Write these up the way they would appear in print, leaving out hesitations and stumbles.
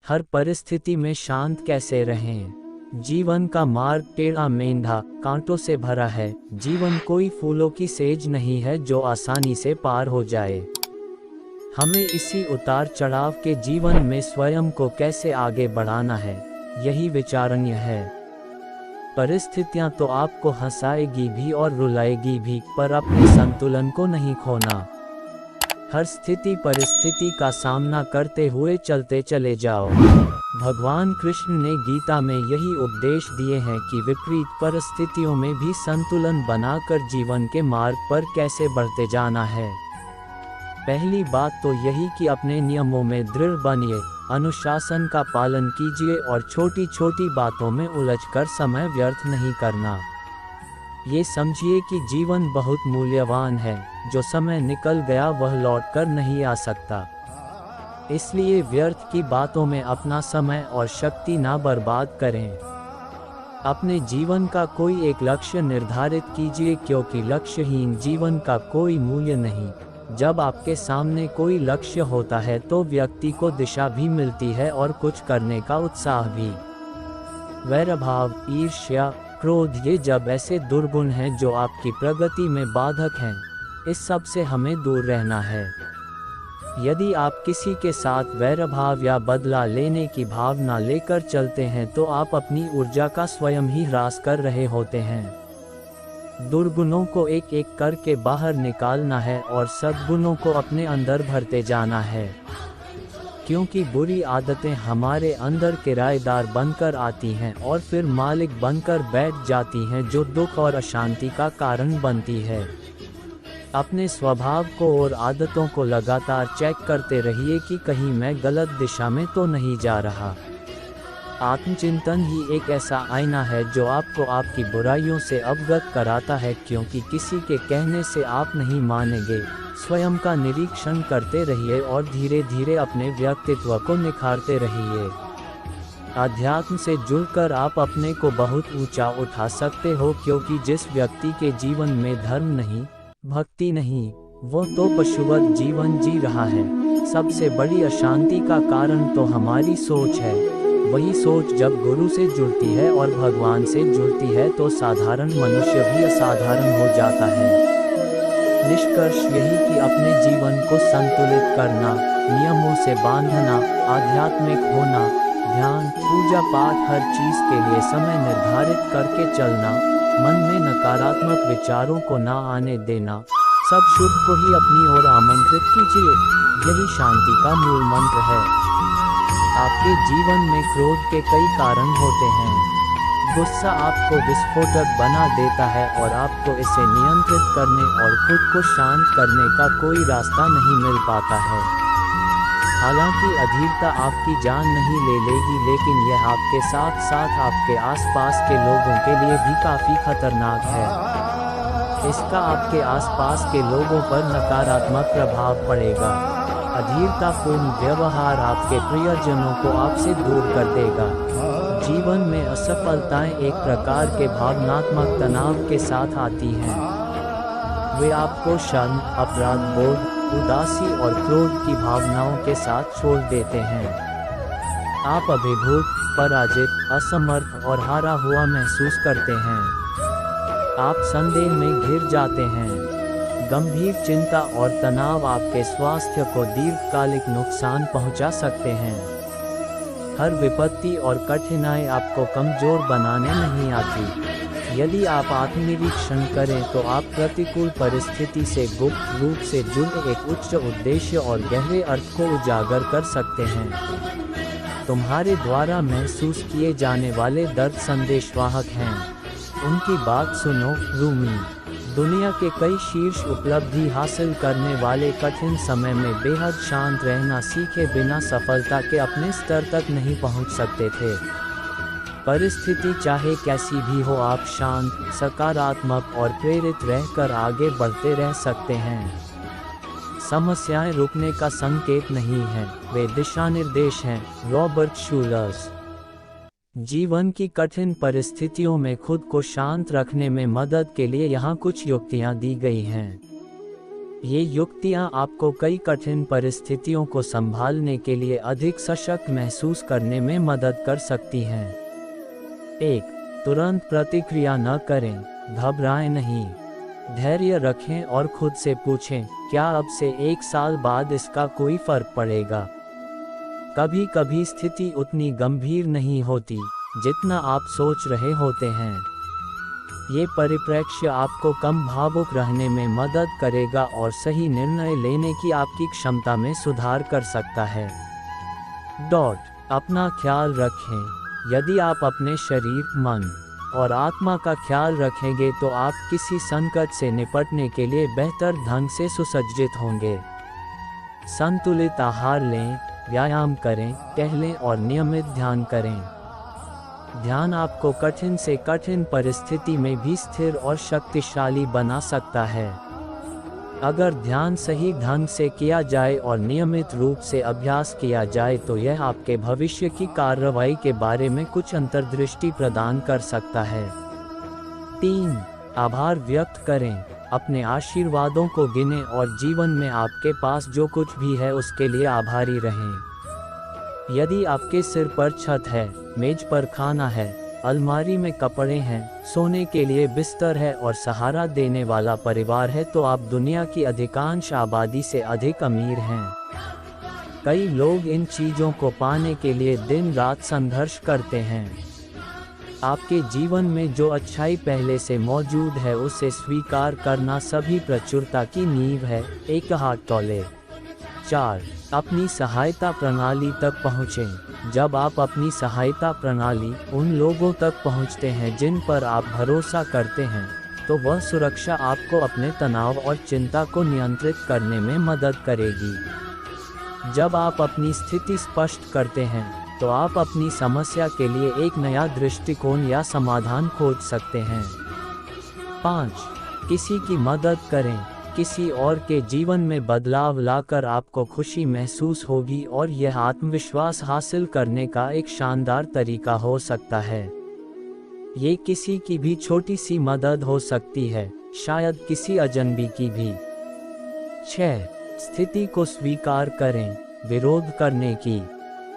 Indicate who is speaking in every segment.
Speaker 1: हर परिस्थिति में शांत कैसे रहें। जीवन का मार्ग टेढ़ा मेंढा कांटों से भरा है। जीवन कोई फूलों की सेज नहीं है जो आसानी से पार हो जाए। हमें इसी उतार चढ़ाव के जीवन में स्वयं को कैसे आगे बढ़ाना है, यही विचारणीय है। परिस्थितियां तो आपको हंसाएगी भी और रुलाएगी भी, पर अपने संतुलन को नहीं खोना। हर स्थिति परिस्थिति का सामना करते हुए चलते चले जाओ। भगवान कृष्ण ने गीता में यही उपदेश दिए हैं कि विपरीत परिस्थितियों में भी संतुलन बनाकर जीवन के मार्ग पर कैसे बढ़ते जाना है। पहली बात तो यही कि अपने नियमों में दृढ़ बनिए, अनुशासन का पालन कीजिए और छोटी छोटी बातों में उलझकर समय व्यर्थ नहीं करना। ये समझिए कि जीवन बहुत मूल्यवान है, जो समय निकल गया वह लौट कर नहीं आ सकता। इसलिए व्यर्थ की बातों में अपना समय और शक्ति ना बर्बाद करें। अपने जीवन का कोई एक लक्ष्य निर्धारित कीजिए, क्योंकि लक्ष्यहीन जीवन का कोई मूल्य नहीं। जब आपके सामने कोई लक्ष्य होता है तो व्यक्ति को दिशा भी मिलती है और कुछ करने का उत्साह भी। वैरभाव, ईर्ष्या, क्रोध, ये जब ऐसे दुर्गुण हैं जो आपकी प्रगति में बाधक हैं। इस सब से हमें दूर रहना है। यदि आप किसी के साथ वैरभाव या बदला लेने की भावना लेकर चलते हैं तो आप अपनी ऊर्जा का स्वयं ही ह्रास कर रहे होते हैं। दुर्गुणों को एक एक करके बाहर निकालना है और सद्गुणों को अपने अंदर भरते जाना है, क्योंकि बुरी आदतें हमारे अंदर किराएदार बनकर आती हैं और फिर मालिक बनकर बैठ जाती हैं, जो दुख और अशांति का कारण बनती है। अपने स्वभाव को और आदतों को लगातार चेक करते रहिए कि कहीं मैं गलत दिशा में तो नहीं जा रहा। आत्मचिंतन ही एक ऐसा आईना है जो आपको आपकी बुराइयों से अवगत कराता है, क्योंकि किसी के कहने से आप नहीं मानेंगे। स्वयं का निरीक्षण करते रहिए और धीरे धीरे अपने व्यक्तित्व को निखारते रहिए। अध्यात्म से जुड़कर आप अपने को बहुत ऊंचा उठा सकते हो, क्योंकि जिस व्यक्ति के जीवन में धर्म नहीं, भक्ति नहीं, वो तो पशुवत जीवन जी रहा है। सबसे बड़ी अशांति का कारण तो हमारी सोच है। वही सोच जब गुरु से जुड़ती है और भगवान से जुड़ती है तो साधारण मनुष्य भी असाधारण हो जाता है। निष्कर्ष यही कि अपने जीवन को संतुलित करना, नियमों से बांधना, आध्यात्मिक होना, ध्यान, पूजा पाठ, हर चीज के लिए समय निर्धारित करके चलना, मन में नकारात्मक विचारों को ना आने देना, सब शुभ को ही अपनी ओर आमंत्रित कीजिए। यही शांति का मूल मंत्र है। आपके जीवन में क्रोध के कई कारण होते हैं। गुस्सा आपको विस्फोटक बना देता है और आपको इसे नियंत्रित करने और खुद को शांत करने का कोई रास्ता नहीं मिल पाता है। हालांकि अधीरता आपकी जान नहीं ले लेगी, लेकिन यह आपके साथ साथ आपके आसपास के लोगों के लिए भी काफ़ी खतरनाक है। इसका आपके आसपास के लोगों पर नकारात्मक प्रभाव पड़ेगा। अधीरतापूर्ण व्यवहार आपके प्रियजनों को आपसे दूर कर देगा। जीवन में असफलताएं एक प्रकार के भावनात्मक तनाव के साथ आती हैं। वे आपको शर्म, अपराध बोध, उदासी और क्रोध की भावनाओं के साथ छोड़ देते हैं। आप अभिभूत, पराजित, असमर्थ और हारा हुआ महसूस करते हैं। आप संदेह में घिर जाते हैं। गंभीर चिंता और तनाव आपके स्वास्थ्य को दीर्घकालिक नुकसान पहुंचा सकते हैं। हर विपत्ति और कठिनाई आपको कमजोर बनाने नहीं आती। यदि आप आत्मनिरीक्षण करें तो आप प्रतिकूल परिस्थिति से गुप्त रूप से जुड़े एक उच्च उद्देश्य और गहरे अर्थ को उजागर कर सकते हैं। तुम्हारे द्वारा महसूस किए जाने वाले दर्द संदेशवाहक हैं। उनकी बात सुनो। रूमी। दुनिया के कई शीर्ष उपलब्धि हासिल करने वाले कठिन समय में बेहद शांत रहना सीखे बिना सफलता के अपने स्तर तक नहीं पहुंच सकते थे। परिस्थिति चाहे कैसी भी हो, आप शांत, सकारात्मक और प्रेरित रहकर आगे बढ़ते रह सकते हैं। समस्याएं रुकने का संकेत नहीं हैं, वे दिशा निर्देश हैं। रॉबर्ट शूलर्स। जीवन की कठिन परिस्थितियों में खुद को शांत रखने में मदद के लिए यहाँ कुछ युक्तियाँ दी गई हैं। ये युक्तियाँ आपको कई कठिन परिस्थितियों को संभालने के लिए अधिक सशक्त महसूस करने में मदद कर सकती हैं। 1. तुरंत प्रतिक्रिया न करें, घबराएं नहीं। धैर्य रखें और खुद से पूछें, क्या अब से 1 साल बाद इसका कोई फर्क पड़ेगा? कभी कभी स्थिति उतनी गंभीर नहीं होती जितना आप सोच रहे होते हैं। ये परिप्रेक्ष्य आपको कम भावुक रहने में मदद करेगा और सही निर्णय लेने की आपकी क्षमता में सुधार कर सकता है। अपना ख्याल रखें। यदि आप अपने शरीर, मन और आत्मा का ख्याल रखेंगे तो आप किसी संकट से निपटने के लिए बेहतर ढंग से सुसज्जित होंगे। संतुलित आहार लें, व्यायाम करें, टहलें और नियमित ध्यान करें। ध्यान आपको कठिन से कठिन परिस्थिति में भी स्थिर और शक्तिशाली बना सकता है। अगर ध्यान सही ढंग से किया जाए और नियमित रूप से अभ्यास किया जाए तो यह आपके भविष्य की कार्रवाई के बारे में कुछ अंतर्दृष्टि प्रदान कर सकता है। 3. आभार व्यक्त करें। अपने आशीर्वादों को गिनें और जीवन में आपके पास जो कुछ भी है उसके लिए आभारी रहें। यदि आपके सिर पर छत है, मेज पर खाना है, अलमारी में कपड़े हैं, सोने के लिए बिस्तर है और सहारा देने वाला परिवार है तो आप दुनिया की अधिकांश आबादी से अधिक अमीर हैं। कई लोग इन चीज़ों को पाने के लिए दिन रात संघर्ष करते हैं। आपके जीवन में जो अच्छाई पहले से मौजूद है उसे स्वीकार करना सभी प्रचुरता की नींव है। 1 हाथ तौले। 4. अपनी सहायता प्रणाली तक पहुँचें। जब आप अपनी सहायता प्रणाली, उन लोगों तक पहुँचते हैं जिन पर आप भरोसा करते हैं, तो वह सुरक्षा आपको अपने तनाव और चिंता को नियंत्रित करने में मदद करेगी। जब आप अपनी स्थिति स्पष्ट करते हैं तो आप अपनी समस्या के लिए एक नया दृष्टिकोण या समाधान खोज सकते हैं। 5. किसी की मदद करें। किसी और के जीवन में बदलाव लाकर आपको खुशी महसूस होगी और यह आत्मविश्वास हासिल करने का एक शानदार तरीका हो सकता है। ये किसी की भी छोटी सी मदद हो सकती है, शायद किसी अजनबी की भी। 6. स्थिति को स्वीकार करें, विरोध करने की।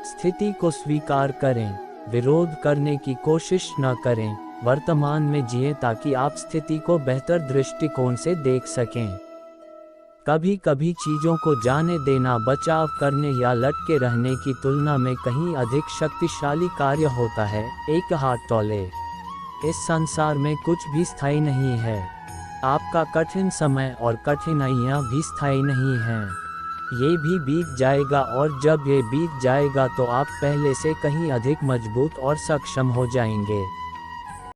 Speaker 1: स्थिति को स्वीकार करें, विरोध करने की कोशिश न करें। वर्तमान में जिएं ताकि आप स्थिति को बेहतर दृष्टिकोण से देख सकें। कभी कभी चीज़ों को जाने देना बचाव करने या लटके रहने की तुलना में कहीं अधिक शक्तिशाली कार्य होता है। 1 हाथ तौले। इस संसार में कुछ भी स्थायी नहीं है। आपका कठिन समय और कठिनाइयाँ भी स्थायी नहीं हैं। ये भी बीत जाएगा और जब ये बीत जाएगा तो आप पहले से कहीं अधिक मजबूत और सक्षम हो जाएंगे।